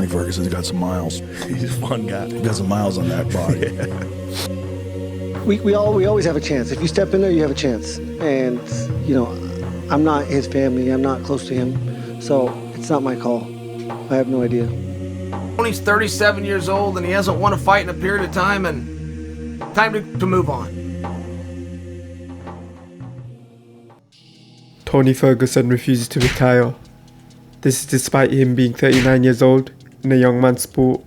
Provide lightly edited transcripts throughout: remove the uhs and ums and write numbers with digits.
Tony Ferguson's got some miles. He's a fun guy. He got some miles on that body. We always have a chance. If you step in there, you have a chance. And, you know, I'm not his family. I'm not close to him. So it's not my call. I have no idea. Tony's 37 years old and he hasn't won a fight in a period of time, and time to move on. Tony Ferguson refuses to retire. This is despite him being 39 years old in a young man's sport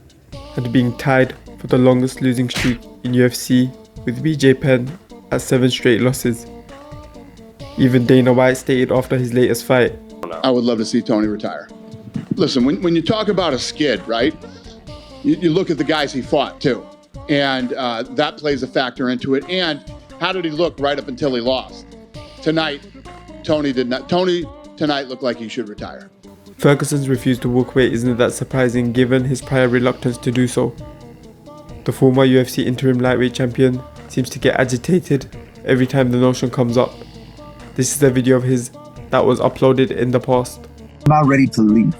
and being tied for the longest losing streak in UFC with BJ Penn at 7 straight losses. Even Dana White stated after his latest fight, I would love to see Tony retire. Listen, when you talk about a skid, right, you look at the guys he fought too. And that plays a factor into it. And how did he look right up until he lost? Tonight, Tony tonight looked like he should retire. Ferguson's refusal to walk away isn't that surprising given his prior reluctance to do so. The former UFC interim lightweight champion seems to get agitated every time the notion comes up. This is a video of his that was uploaded in the past. I'm not ready to leave,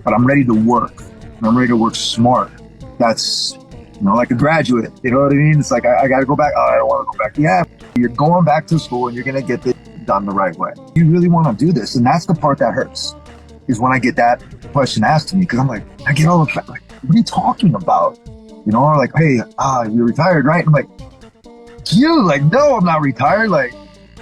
but I'm ready to work. And I'm ready to work smart. That's, like a graduate. You know what I mean? It's like, I got to go back. Oh, I don't want to go back. Yeah, you're going back to school and you're going to get this done the right way. You really want to do this. And that's the part that hurts, is when I get that question asked to me. Because I'm like, I get all the like, what are you talking about? Like, hey, you're retired, right? I'm like, no, I'm not retired. Like,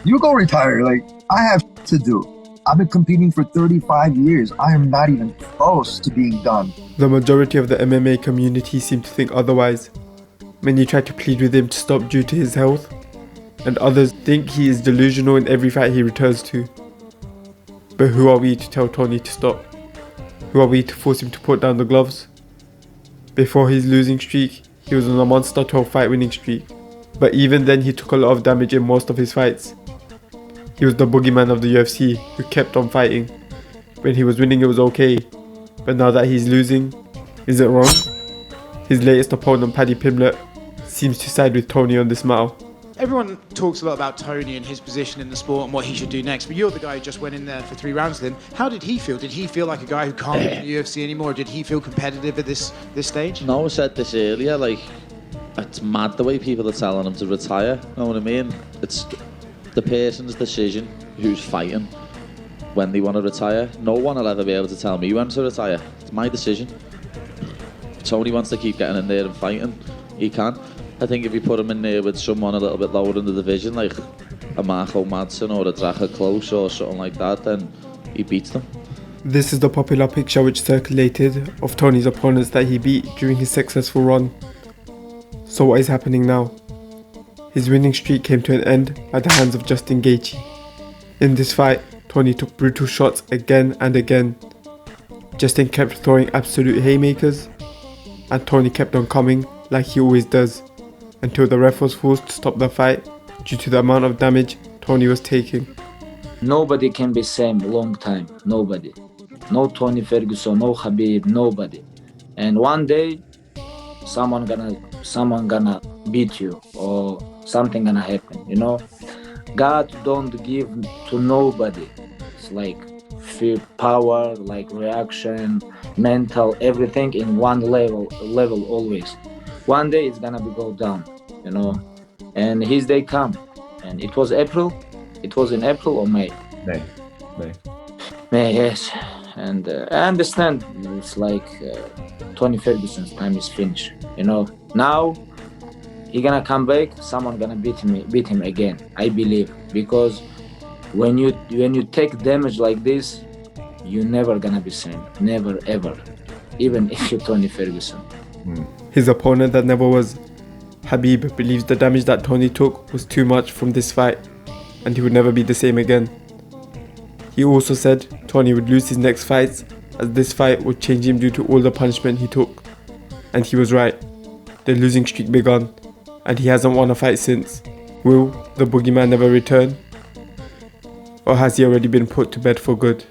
you go retire. Like, I have to do. I've been competing for 35 years. I am not even close to being done. The majority of the MMA community seem to think otherwise. Many try to plead with him to stop due to his health, and others think he is delusional in every fight he returns to. But who are we to tell Tony to stop? Who are we to force him to put down the gloves? Before his losing streak, he was on a monster 12 fight winning streak. But even then he took a lot of damage in most of his fights. He was the boogeyman of the UFC who kept on fighting. When he was winning it was okay, but now that he's losing, is it wrong? His latest opponent, Paddy Pimblett, seems to side with Tony on this matter. Everyone talks a lot about Tony and his position in the sport and what he should do next, but you're the guy who just went in there for 3 rounds with him. How did he feel? Did he feel like a guy who can't be in the UFC anymore? Did he feel competitive at this stage? No, I said this earlier, it's mad the way people are telling him to retire, you know what I mean? It's the person's decision who's fighting when they want to retire. No one will ever be able to tell me when to retire. It's my decision. If Tony wants to keep getting in there and fighting, he can. I think if you put him in there with someone a little bit lower in the division, like a Marco Madsen or a Dracher Close or something like that, then he beats them. This is the popular picture which circulated of Tony's opponents that he beat during his successful run. So what is happening now? His winning streak came to an end at the hands of Justin Gaethje. In this fight, Tony took brutal shots again and again. Justin kept throwing absolute haymakers, and Tony kept on coming like he always does, until the ref was forced to stop the fight due to the amount of damage Tony was taking. Nobody can be same long time, nobody. No Tony Ferguson, no Khabib, nobody. And one day, someone gonna beat you or something gonna happen, God don't give to nobody. It's like fear, power, like reaction, mental, everything in one level always. One day it's gonna go down, and his day come. And it was April. It was in April or May? May, yes. And I understand. It's like Tony Ferguson's time is finished. Now he gonna come back. Someone gonna beat him again. I believe, because when you take damage like this, you never gonna be same. Never ever. Even if you're Tony Ferguson. His opponent that never was, Khabib, believes the damage that Tony took was too much from this fight, and he would never be the same again. He also said Tony would lose his next fights, as this fight would change him due to all the punishment he took. And he was right. The losing streak began, and he hasn't won a fight since. Will the boogeyman never return? Or has he already been put to bed for good?